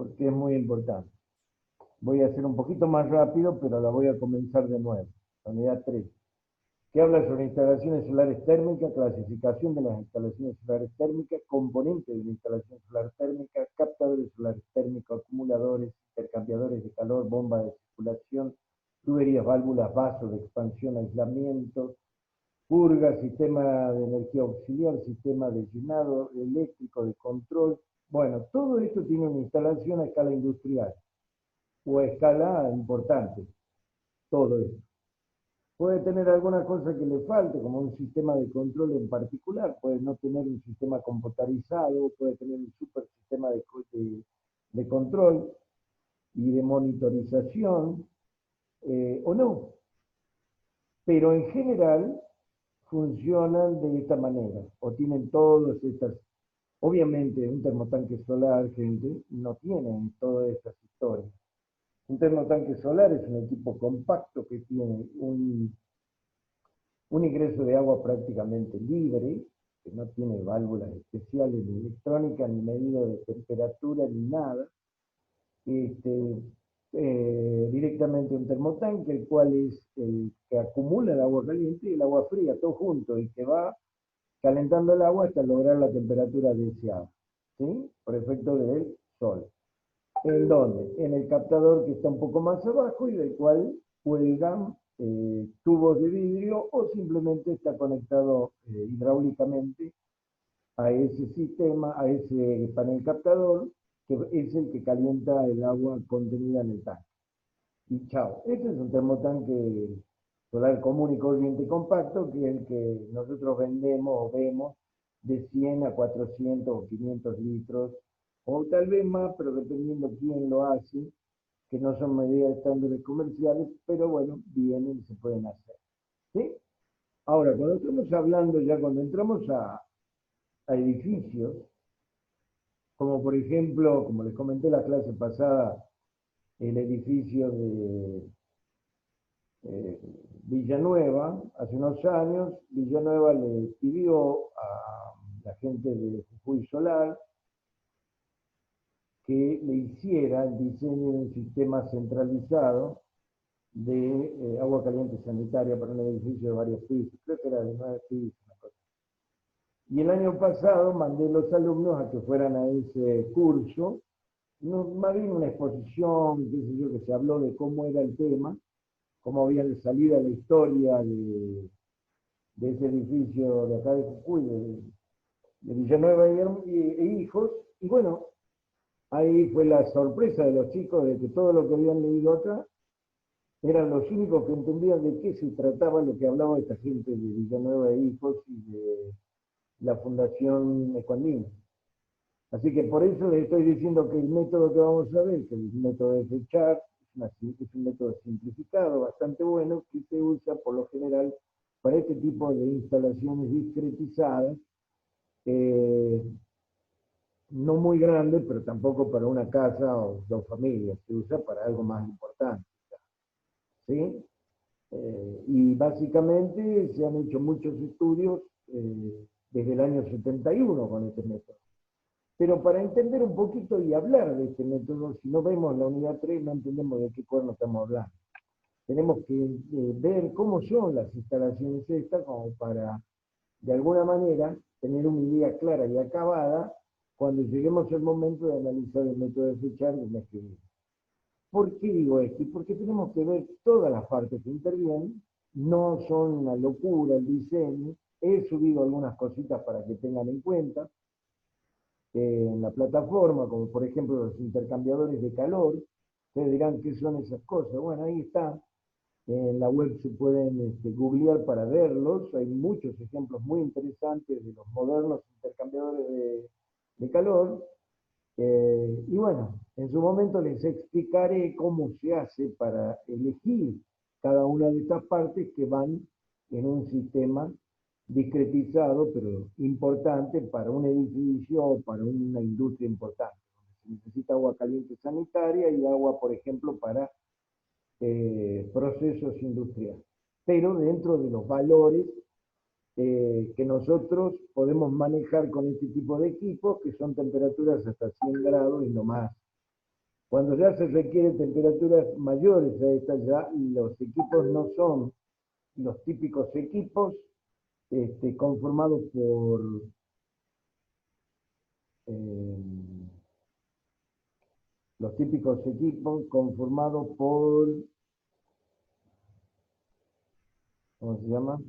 porque es muy importante. Voy a hacer un poquito más rápido, pero la voy a comenzar de nuevo. La unidad 3, que habla sobre instalaciones solares térmicas, clasificación de las instalaciones solares térmicas, componentes de la instalación solar térmica, captadores solares térmicos, acumuladores, intercambiadores de calor, bomba de circulación, tuberías, válvulas, vasos de expansión, aislamiento, purga, sistema de energía auxiliar, sistema de llenado eléctrico de control. Bueno, todo esto tiene una instalación a escala industrial o a escala importante, todo esto. Puede tener alguna cosa que le falte, como un sistema de control en particular, puede no tener un sistema computarizado, puede tener un super sistema de control y de monitorización, o no. Pero en general funcionan de esta manera, o tienen todas estas. Obviamente un termotanque solar, gente, no tiene todas estas historias. Un termotanque solar es un equipo compacto que tiene un ingreso de agua prácticamente libre, que no tiene válvulas especiales ni electrónicas, ni medida de temperatura, ni nada. Directamente un termotanque, el cual es el que acumula el agua caliente y el agua fría, todo junto, y que va calentando el agua hasta lograr la temperatura deseada, ¿sí? Por efecto del sol. ¿En dónde? En el captador que está un poco más abajo y del cual cuelgan tubos de vidrio o simplemente está conectado hidráulicamente a ese sistema, a ese panel captador, que es el que calienta el agua contenida en el tanque. Y chao. Este es un termotanque solar común y corriente compacto, que es el que nosotros vendemos o vemos de 100 a 400 o 500 litros, o tal vez más, pero dependiendo quién lo hace, que no son medidas estándares comerciales, pero bueno, vienen y se pueden hacer. ¿Sí? Ahora, cuando estamos hablando ya, cuando entramos a edificios, como por ejemplo, como les comenté la clase pasada, el edificio de Villanueva, hace unos años, Villanueva le pidió a la gente de Jujuy Solar que le hiciera el diseño de un sistema centralizado de agua caliente sanitaria para un edificio de varios pisos, creo que era de 9 pisos. Y el año pasado mandé los alumnos a que fueran a ese curso, no, más bien una exposición, qué sé yo, que se habló de cómo era el tema, cómo había salido la historia de ese edificio de acá de Jujuy, de Villanueva e hijos, y bueno, ahí fue la sorpresa de los chicos de que todo lo que habían leído acá eran los únicos que entendían de qué se trataba lo que hablaba esta gente de Villanueva e hijos y de la Fundación Escuandina. Así que por eso les estoy diciendo que el método que vamos a ver, que el método de fechar, es un método simplificado, bastante bueno, que se usa por lo general para este tipo de instalaciones discretizadas, eh, no muy grande, pero tampoco para una casa o dos familias, se usa para algo más importante. ¿Sí? Y básicamente se han hecho muchos estudios desde el año 71 con este método. Pero para entender un poquito y hablar de este método, si no vemos la unidad 3, no entendemos de qué cuerno estamos hablando. Tenemos que ver cómo son las instalaciones estas, como para, de alguna manera, tener una idea clara y acabada cuando lleguemos al momento de analizar el método de fechar del mes que viene. ¿Por qué digo esto? Porque tenemos que ver todas las partes que intervienen, no son una locura el diseño, he subido algunas cositas para que tengan en cuenta en la plataforma, como por ejemplo los intercambiadores de calor. Ustedes dirán, ¿qué son esas cosas? Bueno, ahí está. En la web se pueden googlear para verlos. Hay muchos ejemplos muy interesantes de los modernos intercambiadores de calor. Y bueno, en su momento les explicaré cómo se hace para elegir cada una de estas partes que van en un sistema discretizado, pero importante para un edificio o para una industria importante. Se necesita agua caliente sanitaria y agua, por ejemplo, para procesos industriales, pero dentro de los valores que nosotros podemos manejar con este tipo de equipos, que son temperaturas hasta 100 grados y no más. Cuando ya se requieren temperaturas mayores a estas, ya los equipos no son los típicos equipos conformados por los típicos equipos conformados por, ¿cómo se llama?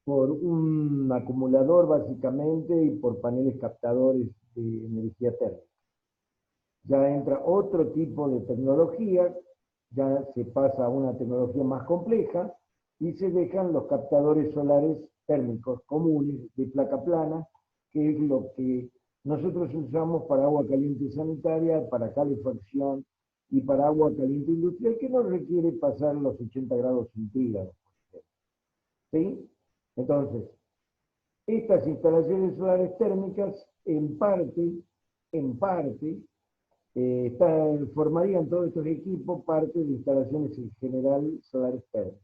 Por un acumulador básicamente y por paneles captadores de energía térmica. Ya entra otro tipo de tecnología, ya se pasa a una tecnología más compleja y se dejan los captadores solares térmicos comunes de placa plana, que es lo que nosotros usamos para agua caliente sanitaria, para calefacción y para agua caliente industrial, que no requiere pasar los 80 grados centígrados. ¿Sí? Entonces, estas instalaciones solares térmicas, en parte, formarían todos estos equipos parte de instalaciones en general solares térmicas,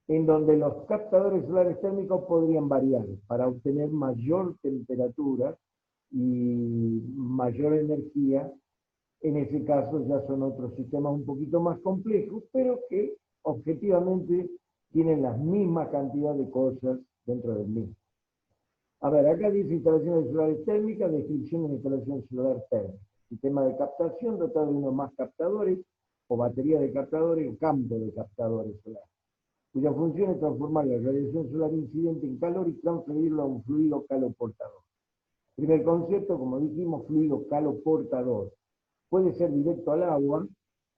en donde los captadores solares térmicos podrían variar para obtener mayor temperatura y mayor energía. En ese caso ya son otros sistemas un poquito más complejos, pero que objetivamente tienen la misma cantidad de cosas dentro del mismo. A ver, acá dice instalaciones solares térmicas, descripción de la instalación solar térmica. Sistema de captación dotado de uno más captadores, o batería de captadores, o campo de captadores solares, cuya función es transformar la radiación solar incidente en calor y transferirlo a un fluido caloportador. Primer concepto, como dijimos, fluido caloportador. Puede ser directo al agua,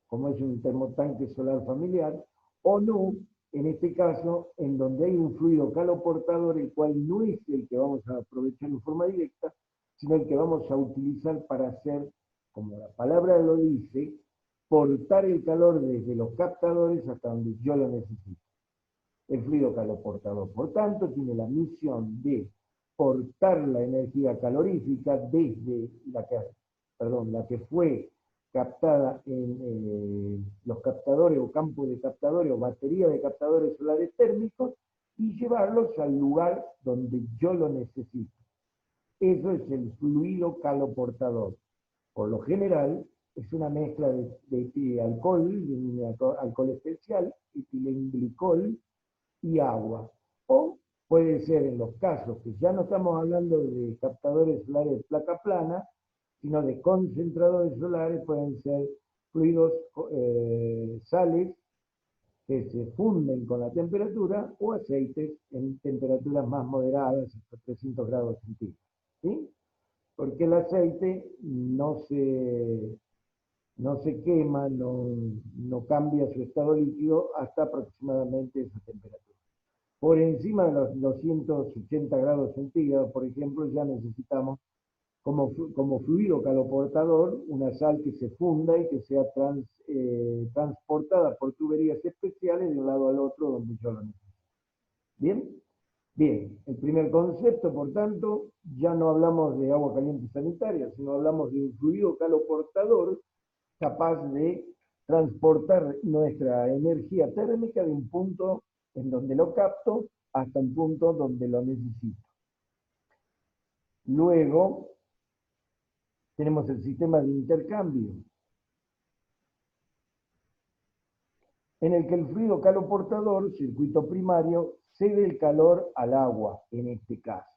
como es un termotanque solar familiar, o no, en este caso, en donde hay un fluido caloportador, el cual no es el que vamos a aprovechar en forma directa, sino el que vamos a utilizar para hacer, como la palabra lo dice, portar el calor desde los captadores hasta donde yo lo necesito. El fluido caloportador, por tanto, tiene la misión de portar la energía calorífica desde la que fue captada en los captadores o campos de captadores o batería de captadores solares térmicos y llevarlos al lugar donde yo lo necesito. Eso es el fluido caloportador. Por lo general, es una mezcla de alcohol, de un alcohol especial, etilenglicol y agua. O puede ser en los casos que ya no estamos hablando de captadores solares de placa plana, sino de concentradores solares, pueden ser fluidos sales que se funden con la temperatura o aceites en temperaturas más moderadas, hasta 300 grados centígrados. ¿Sí? Porque el aceite no se quema, no cambia su estado líquido hasta aproximadamente esa temperatura. Por encima de los 280 grados centígrados, por ejemplo, ya necesitamos como fluido caloportador una sal que se funda y que sea transportada por tuberías especiales de un lado al otro donde yo lo necesito. ¿Bien? Bien, el primer concepto, por tanto, ya no hablamos de agua caliente sanitaria, sino hablamos de un fluido caloportador capaz de transportar nuestra energía térmica de un punto en donde lo capto hasta un punto donde lo necesito. Luego, tenemos el sistema de intercambio, en el que el fluido caloportador, circuito primario, cede el calor al agua, en este caso.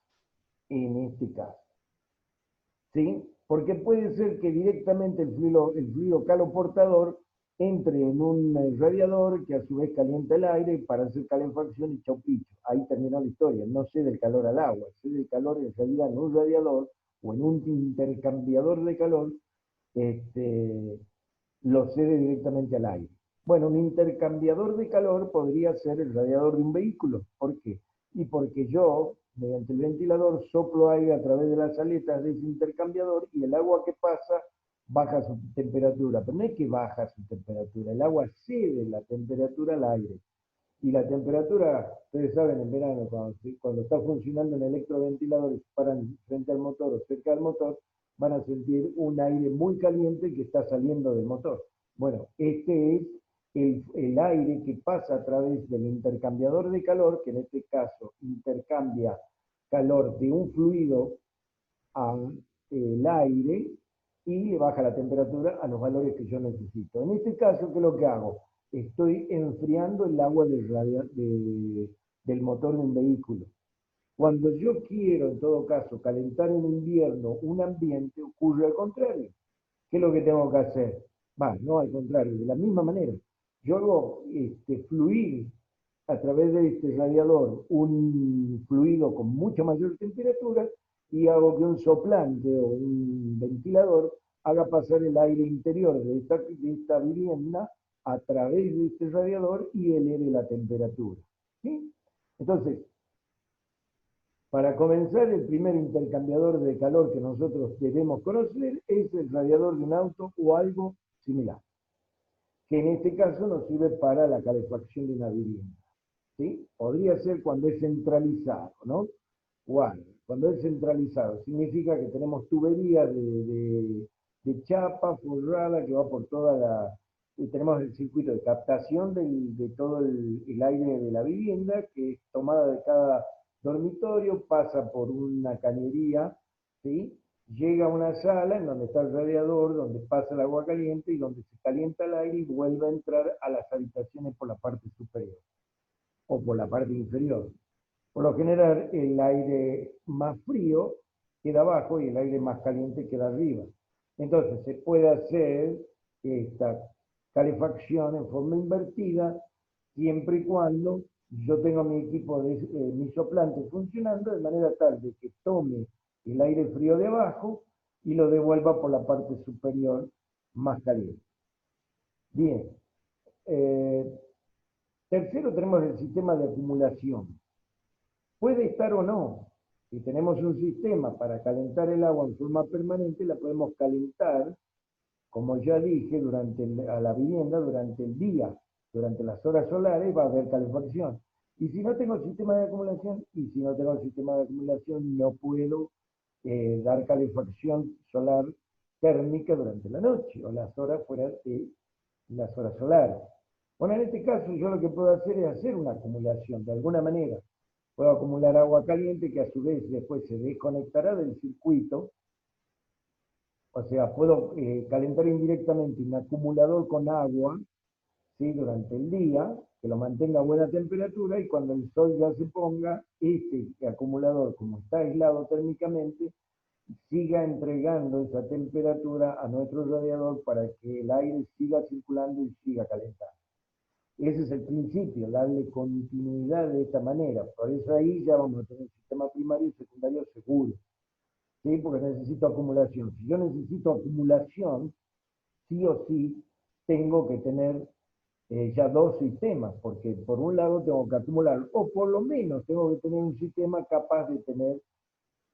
¿Sí? Porque puede ser que directamente el fluido caloportador entre en un radiador que a su vez calienta el aire para hacer calefacción y chau picho. Ahí terminó la historia. No cede el calor al agua, cede el calor en realidad en un radiador o en un intercambiador de calor, lo cede directamente al aire. Bueno, un intercambiador de calor podría ser el radiador de un vehículo. ¿Por qué? Y porque yo, mediante el ventilador, soplo aire a través de las aletas de ese intercambiador y el agua que pasa baja su temperatura. Pero no es que baja su temperatura, el agua cede la temperatura al aire. Y la temperatura, ustedes saben, en verano, cuando está funcionando un electroventilador y se paran frente al motor o cerca del motor, van a sentir un aire muy caliente que está saliendo del motor. Bueno, este es el aire que pasa a través del intercambiador de calor, que en este caso intercambia calor de un fluido al aire y le baja la temperatura a los valores que yo necesito. En este caso, ¿qué es lo que hago? Estoy enfriando el agua del motor de un vehículo. Cuando yo quiero, en todo caso, calentar en invierno un ambiente, ocurre al contrario. ¿Qué es lo que tengo que hacer? No al contrario, de la misma manera. Yo hago fluir a través de este radiador un fluido con mucha mayor temperatura y hago que un soplante o un ventilador haga pasar el aire interior de esta vivienda a través de este radiador y eleve la temperatura. ¿Sí? Entonces, para comenzar, el primer intercambiador de calor que nosotros debemos conocer es el radiador de un auto o algo similar, que en este caso nos sirve para la calefacción de una vivienda. ¿Sí? Podría ser cuando es centralizado, ¿no? Bueno, cuando es centralizado, significa que tenemos tuberías de chapa forrada que va por toda la... Y tenemos el circuito de captación de todo el aire de la vivienda, que es tomada de cada dormitorio, pasa por una cañería, ¿sí? Llega a una sala en donde está el radiador, donde pasa el agua caliente y donde se calienta el aire y vuelve a entrar a las habitaciones por la parte superior o por la parte inferior. Por lo general, el aire más frío queda abajo y el aire más caliente queda arriba. Entonces, se puede hacer esta calefacción en forma invertida siempre y cuando yo tenga mi equipo de mi soplante funcionando de manera tal de que tome el aire frío de abajo y lo devuelva por la parte superior más caliente. Bien. Tercero, tenemos el sistema de acumulación. Puede estar o no. Si tenemos un sistema para calentar el agua en forma permanente, la podemos calentar, como ya dije, a la vivienda durante el día, durante las horas solares va a haber calefacción. Y si no tengo sistema de acumulación, no puedo dar calefacción solar térmica durante la noche o las horas fuera de las horas solares. Bueno, en este caso yo lo que puedo hacer es hacer una acumulación de alguna manera. Puedo acumular agua caliente que a su vez después se desconectará del circuito. O sea, puedo calentar indirectamente un acumulador con agua, ¿sí? Durante el día, que lo mantenga a buena temperatura y cuando el sol ya se ponga, este acumulador, como está aislado térmicamente, siga entregando esa temperatura a nuestro radiador para que el aire siga circulando y siga calentando. Ese es el principio, darle continuidad de esta manera. Por eso ahí ya vamos a tener un sistema primario y secundario seguro. ¿Sí? Porque necesito acumulación. Si yo necesito acumulación, sí o sí tengo que tener ya dos sistemas, porque por un lado tengo que acumular, o por lo menos tengo que tener un sistema capaz de tener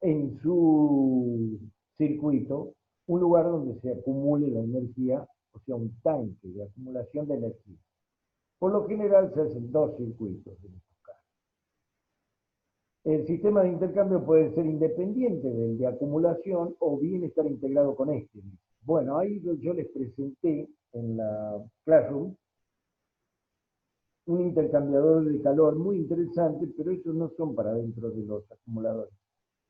en su circuito un lugar donde se acumule la energía, o sea, un tanque de acumulación de energía. Por lo general se hacen dos circuitos en estos casos. El sistema de intercambio puede ser independiente del de acumulación o bien estar integrado con este. Bueno, ahí yo les presenté en la Classroom un intercambiador de calor muy interesante, pero esos no son para dentro de los acumuladores.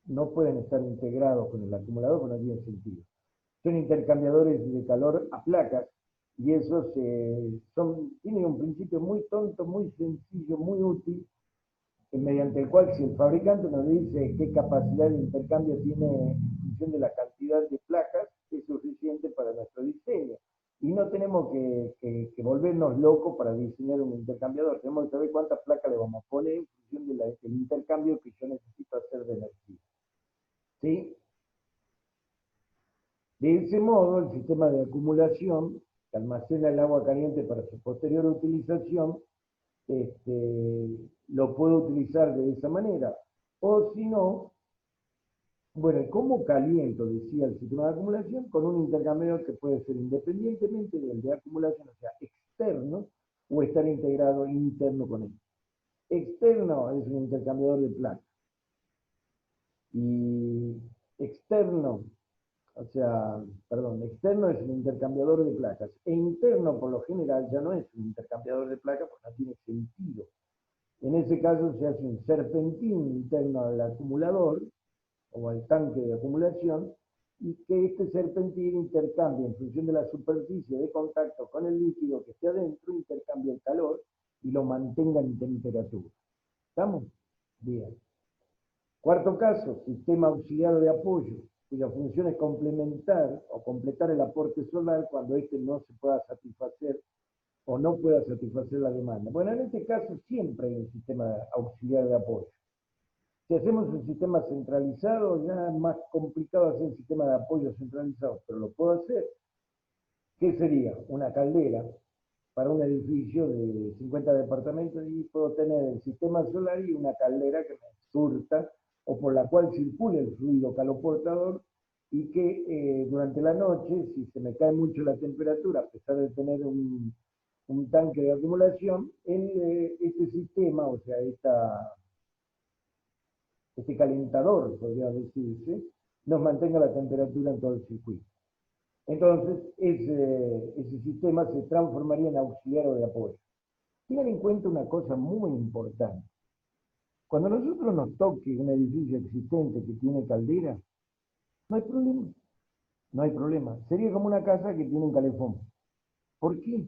No pueden estar integrados con el acumulador, porque no tiene sentido. Son intercambiadores de calor a placas y esos tienen un principio muy tonto, muy sencillo, muy útil, mediante el cual si el fabricante nos dice qué capacidad de intercambio tiene en función de la cantidad de placas, es suficiente para nuestro diseño. Y no tenemos que volvernos locos para diseñar un intercambiador. Tenemos que saber cuántas placas le vamos a poner en función del intercambio que yo necesito hacer de energía. ¿Sí? De ese modo, el sistema de acumulación, que almacena el agua caliente para su posterior utilización, lo puedo utilizar de esa manera. O si no, bueno, ¿cómo caliento? Decía el sistema de acumulación con un intercambiador que puede ser independientemente del de acumulación, o sea, externo, o estar integrado interno con él. Externo es un intercambiador de placas. Y externo, externo es un intercambiador de placas. E interno, por lo general, ya no es un intercambiador de placas porque no tiene sentido. En ese caso se hace un serpentín interno al acumulador o al tanque de acumulación, y que este serpentín intercambie en función de la superficie de contacto con el líquido que esté adentro, intercambie el calor y lo mantenga en temperatura. ¿Estamos? Bien. Cuarto caso, sistema auxiliar de apoyo, cuya función es complementar o completar el aporte solar cuando éste no se pueda satisfacer o no pueda satisfacer la demanda. Bueno, en este caso siempre hay un sistema auxiliar de apoyo. Si hacemos un sistema centralizado, ya es más complicado hacer un sistema de apoyo centralizado, pero lo puedo hacer. ¿Qué sería? Una caldera para un edificio de 50 departamentos y puedo tener el sistema solar y una caldera que me surta o por la cual circule el fluido caloportador y que durante la noche, si se me cae mucho la temperatura, a pesar de tener un tanque de acumulación, este sistema, o sea, este calentador, podría decirse, nos mantenga la temperatura en todo el circuito. Entonces, ese sistema se transformaría en auxiliar o de apoyo. Tengan en cuenta una cosa muy importante. Cuando a nosotros nos toque un edificio existente que tiene caldera, no hay problema. No hay problema. Sería como una casa que tiene un calefón. ¿Por qué?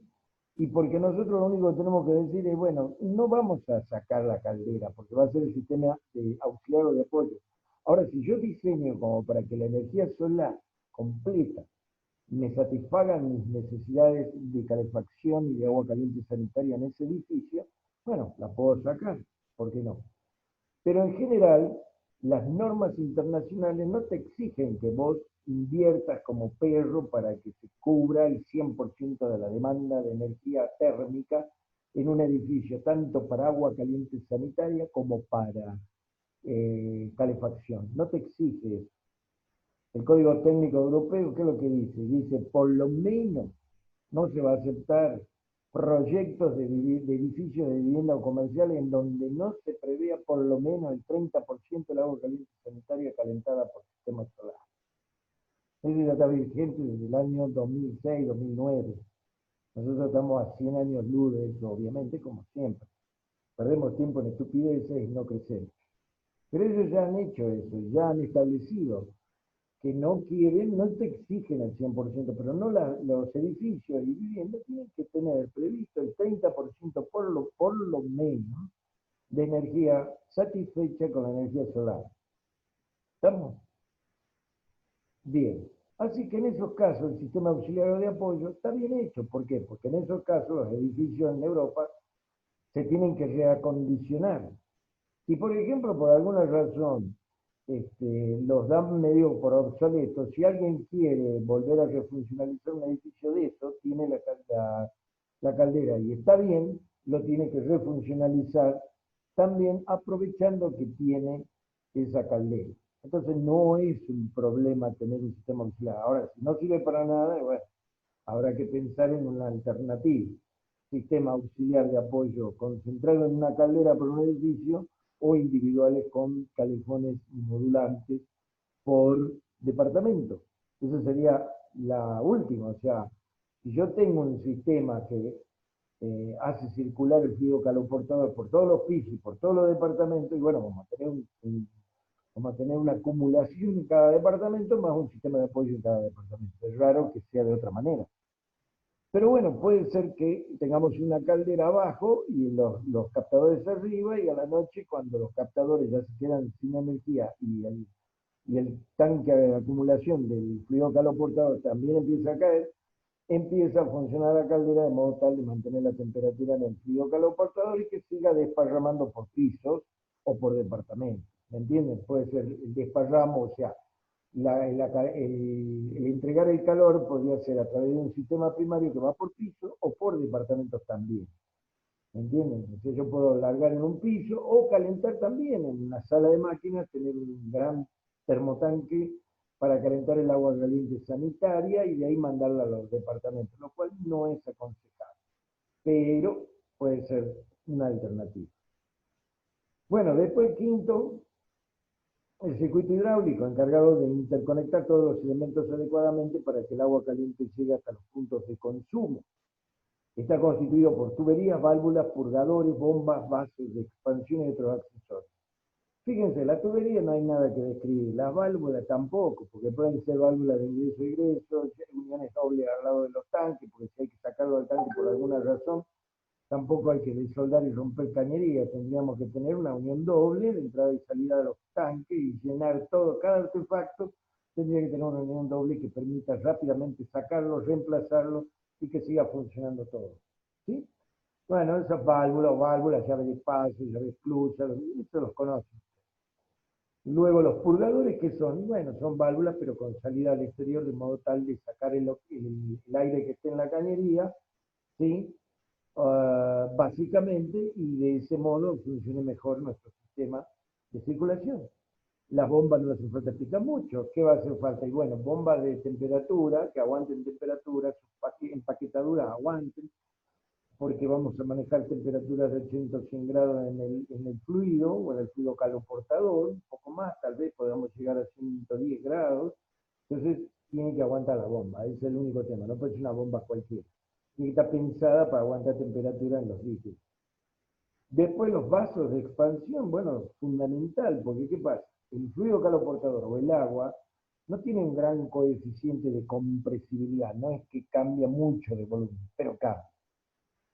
Y porque nosotros lo único que tenemos que decir es, bueno, no vamos a sacar la caldera, porque va a ser el sistema de auxiliar o de apoyo. Ahora, si yo diseño como para que la energía solar completa me satisfagan mis necesidades de calefacción y de agua caliente sanitaria en ese edificio, bueno, la puedo sacar, ¿por qué no? Pero en general, las normas internacionales no te exigen que vos inviertas como perro para que se cubra el 100% de la demanda de energía térmica en un edificio, tanto para agua caliente sanitaria como para calefacción. No te exige eso. El Código Técnico Europeo, ¿qué es lo que dice? Dice, por lo menos no se va a aceptar proyectos de edificios de vivienda o comercial en donde no se prevea por lo menos el 30% del agua caliente sanitaria calentada por sistemas solares. Eso ya está vigente desde el año 2006, 2009. Nosotros estamos a 100 años luz de eso, obviamente, como siempre. Perdemos tiempo en estupideces y no crecemos. Pero ellos ya han hecho eso, ya han establecido que no quieren, no te exigen el 100%, pero no los edificios y viviendas tienen que tener previsto el 30% por lo menos de energía satisfecha con la energía solar. ¿Estamos? Bien. Así que en esos casos el sistema auxiliar de apoyo está bien hecho. ¿Por qué? Porque en esos casos los edificios en Europa se tienen que reacondicionar. Si por ejemplo por alguna razón los dan medio por obsoletos, si alguien quiere volver a refuncionalizar un edificio de eso, tiene la caldera y está bien, lo tiene que refuncionalizar también aprovechando que tiene esa caldera. Entonces no es un problema tener un sistema auxiliar. Ahora, si no sirve para nada, bueno, habrá que pensar en una alternativa. Sistema auxiliar de apoyo concentrado en una caldera por un edificio o individuales con calefones modulantes por departamento. Esa sería la última. O sea, si yo tengo un sistema que hace circular el fluido caloportador por todos los pisos y por todos los departamentos, y bueno, vamos a tener una acumulación en cada departamento más un sistema de apoyo en cada departamento. Es raro que sea de otra manera. Pero bueno, puede ser que tengamos una caldera abajo y los captadores arriba y a la noche cuando los captadores ya se quedan sin energía y el tanque de acumulación del fluido caloportador también empieza a caer, empieza a funcionar la caldera de modo tal de mantener la temperatura en el fluido caloportador y que siga desparramando por pisos o por departamentos. ¿Me entienden? Puede ser el desparramo, o sea, el entregar el calor podría ser a través de un sistema primario que va por piso o por departamentos también. ¿Me entienden? Entonces yo puedo largar en un piso o calentar también en una sala de máquinas, tener un gran termotanque para calentar el agua caliente sanitaria y de ahí mandarla a los departamentos, lo cual no es aconsejable, pero puede ser una alternativa. Bueno, después quinto, el circuito hidráulico encargado de interconectar todos los elementos adecuadamente para que el agua caliente llegue hasta los puntos de consumo. Está constituido por tuberías, válvulas, purgadores, bombas, vasos de expansión y otros accesorios. Fíjense, la tubería no hay nada que describir, las válvulas tampoco, porque pueden ser válvulas de ingreso y egreso, uniones dobles al lado de los tanques, porque si hay que sacarlo del tanque por alguna razón, tampoco hay que desoldar y romper cañería, tendríamos que tener una unión doble de entrada y salida de los tanques y llenar todo, cada artefacto tendría que tener una unión doble que permita rápidamente sacarlo, reemplazarlo y que siga funcionando todo. ¿Sí? Bueno, esas válvulas, llave de paso, llave de esclusa, eso los conocen. Luego los purgadores, que son? Bueno, son válvulas, pero con salida al exterior, de modo tal de sacar el aire que esté en la cañería, ¿sí? Básicamente, y de ese modo funcione mejor nuestro sistema de circulación. Las bombas no hacen falta explicar mucho. ¿Qué va a hacer falta? Y bueno, bombas de temperatura, que aguanten temperatura, sus empaquetaduras aguanten, porque vamos a manejar temperaturas de 80 o 100 grados en el fluido, o en el fluido caloportador, un poco más, tal vez podamos llegar a 110 grados. Entonces, tiene que aguantar la bomba, ese es el único tema, no puede ser una bomba cualquiera. Tiene que estar pensada para aguantar temperatura en los líquidos. Después los vasos de expansión, bueno, fundamental, porque ¿qué pasa? El fluido caloportador o el agua no tiene un gran coeficiente de compresibilidad, no es que cambia mucho de volumen, pero cambia.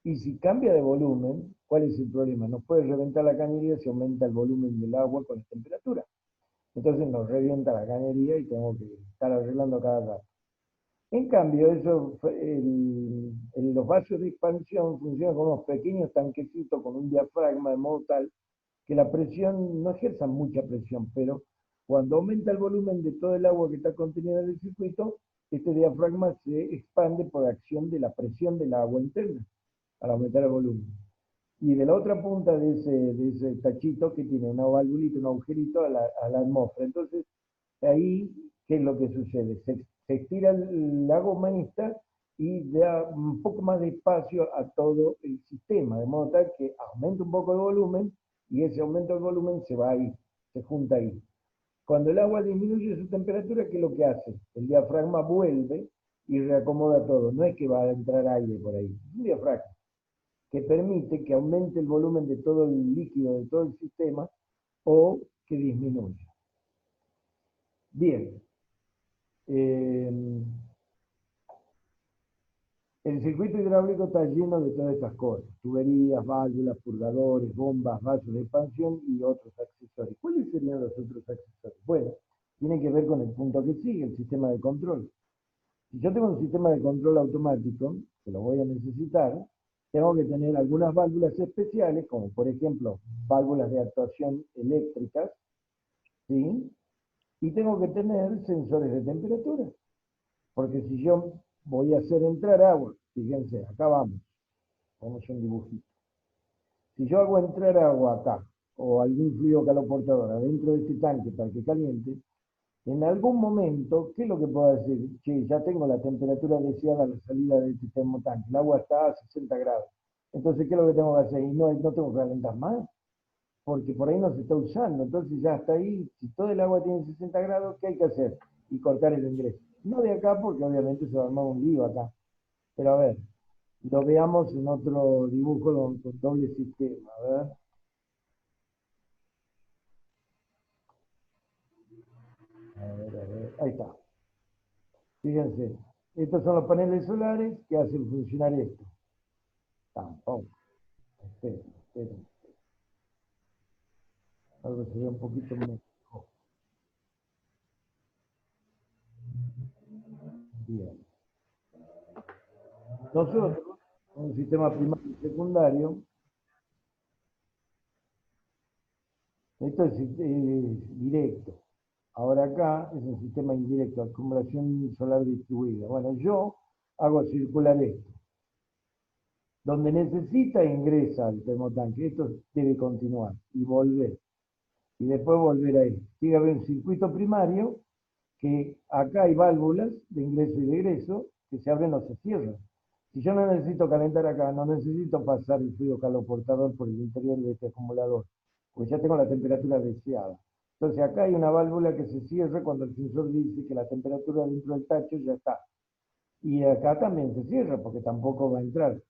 Y si cambia de volumen, ¿cuál es el problema? Nos puede reventar la cañería si aumenta el volumen del agua con la temperatura. Entonces nos revienta la cañería y tenemos que estar arreglando cada rato. En cambio, los vasos de expansión funcionan con unos pequeños tanquecitos con un diafragma de modo tal que la presión, no ejerza mucha presión, pero cuando aumenta el volumen de todo el agua que está contenida en el circuito, este diafragma se expande por acción de la presión del agua interna al aumentar el volumen. Y de la otra punta de ese tachito que tiene una valvulita, un agujerito a la atmósfera. Entonces, ahí, ¿qué es lo que sucede? Se estira la goma esta y da un poco más de espacio a todo el sistema, de modo tal que aumenta un poco el volumen y ese aumento del volumen se va ahí, se junta ahí. Cuando el agua disminuye su temperatura, ¿qué es lo que hace? El diafragma vuelve y reacomoda todo. No es que va a entrar aire por ahí, es un diafragma que permite que aumente el volumen de todo el líquido de todo el sistema o que disminuya. Bien. El circuito hidráulico está lleno de todas estas cosas, tuberías, válvulas, purgadores, bombas, vasos de expansión y otros accesorios. ¿Cuáles serían los otros accesorios? Bueno, tienen que ver con el punto que sigue, el sistema de control. Si yo tengo un sistema de control automático, que lo voy a necesitar, tengo que tener algunas válvulas especiales, como por ejemplo válvulas de actuación eléctricas, ¿sí? Y tengo que tener sensores de temperatura, porque si yo voy a hacer entrar agua, fíjense, acá vamos a un dibujito. Si yo hago entrar agua acá, o algún fluido caloportador adentro de este tanque para que caliente, en algún momento, ¿qué es lo que puedo decir? Che, ya tengo la temperatura deseada a la salida de este termotanque, el agua está a 60 grados. Entonces, ¿qué es lo que tengo que hacer? Y no tengo que calentar más, porque por ahí no se está usando. Entonces ya está ahí, si todo el agua tiene 60 grados, ¿qué hay que hacer? Y cortar el ingreso. No de acá, porque obviamente se va a armar un lío acá. Pero a ver, lo veamos en otro dibujo con doble sistema. A ver. A ver, ahí está. Fíjense, estos son los paneles solares que hacen funcionar esto. Tampoco. Esperen, esperen. Algo se ve un poquito mejor. Bien. Nosotros, con un sistema primario y secundario, esto es directo. Ahora acá es un sistema indirecto, acumulación solar distribuida. Bueno, yo hago circular esto. Donde necesita ingresa al termotanque. Esto debe continuar y volver. Y después volver ahí. Tiene que haber un circuito primario que acá hay válvulas de ingreso y de egreso que se abren o se cierran. Si yo no necesito calentar acá, no necesito pasar el fluido caloportador por el interior de este acumulador, pues ya tengo la temperatura deseada. Entonces acá hay una válvula que se cierra cuando el sensor dice que la temperatura dentro del tacho ya está. Y acá también se cierra porque tampoco va a entrar.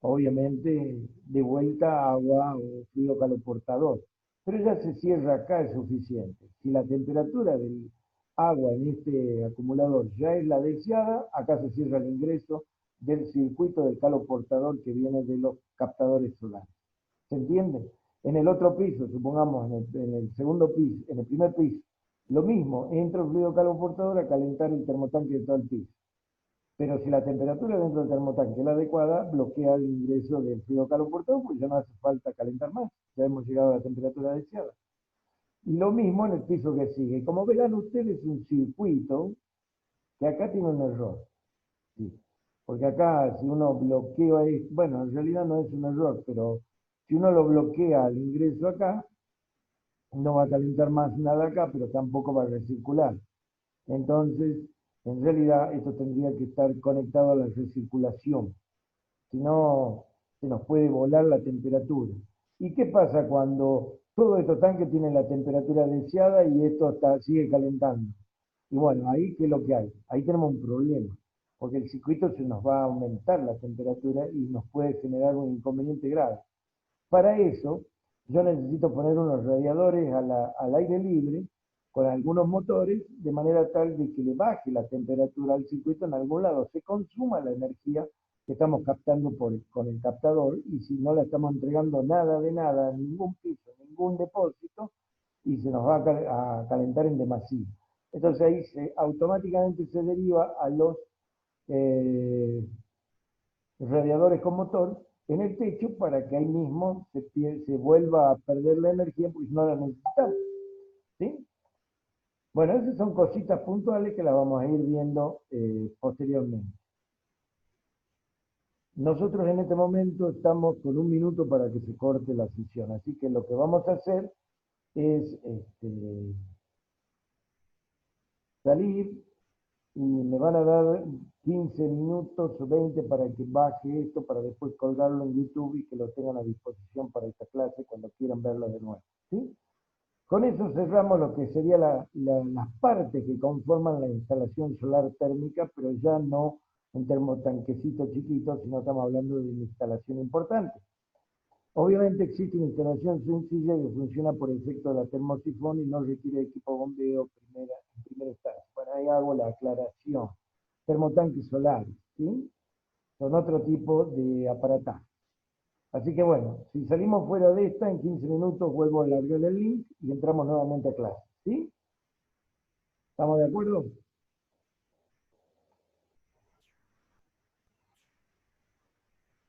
Obviamente de vuelta agua o fluido caloportador. pero ya se cierra acá es suficiente. Si la temperatura del agua en este acumulador ya es la deseada, acá se cierra el ingreso del circuito del calo portador que viene de los captadores solares. ¿Se entiende? En el otro piso, supongamos en el segundo piso, en el primer piso, lo mismo, entra el fluido caloportador a calentar el termotanque de todo el piso. Pero si la temperatura dentro del termotanque es la adecuada, bloquea el ingreso del fluido caloportador, porque ya no hace falta calentar más. Ya hemos llegado a la temperatura deseada. Y lo mismo en el piso que sigue. Como verán ustedes, un circuito que acá tiene un error. ¿Sí? Porque acá, si uno bloquea, bueno, en realidad no es un error, pero si uno lo bloquea al ingreso acá, no va a calentar más nada acá, pero tampoco va a recircular. Entonces, en realidad, esto tendría que estar conectado a la recirculación. Si no, se nos puede volar la temperatura. ¿Y qué pasa cuando todos estos tanques tienen la temperatura deseada y esto sigue calentando? Y bueno, ahí qué es lo que hay. Ahí tenemos un problema, porque el circuito se nos va a aumentar la temperatura y nos puede generar un inconveniente grave. Para eso, yo necesito poner unos radiadores al aire libre con algunos motores, de manera tal de que le baje la temperatura al circuito en algún lado, se consuma la energía que estamos captando con el captador, y si no la estamos entregando nada de nada, ningún piso, ningún depósito, y se nos va a calentar en demasía. Entonces ahí automáticamente se deriva a los eh, radiadores con motor en el techo para que ahí mismo se vuelva a perder la energía porque no la necesitamos. ¿Sí? Bueno, esas son cositas puntuales que las vamos a ir viendo posteriormente. Nosotros en este momento estamos con un minuto para que se corte la sesión, así que lo que vamos a hacer es salir y me van a dar 15 minutos o 20 para que baje esto, para después colgarlo en YouTube y que lo tengan a disposición para esta clase cuando quieran verlo de nuevo. ¿Sí? Con eso cerramos lo que serían las partes que conforman la instalación solar térmica, pero ya no un termotanquecito chiquito, sino estamos hablando de una instalación importante. Obviamente existe una instalación sencilla que funciona por efecto de la termosifón y no requiere equipo bombeo en primera instancia. Bueno, ahí hago la aclaración. Termotanques solares, ¿sí? Son otro tipo de aparatos. Así que bueno, si salimos fuera de esta, en 15 minutos vuelvo a largar el link y entramos nuevamente a clase. ¿Sí? ¿Estamos de acuerdo?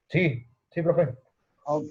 Sí, sí, profe. Ok.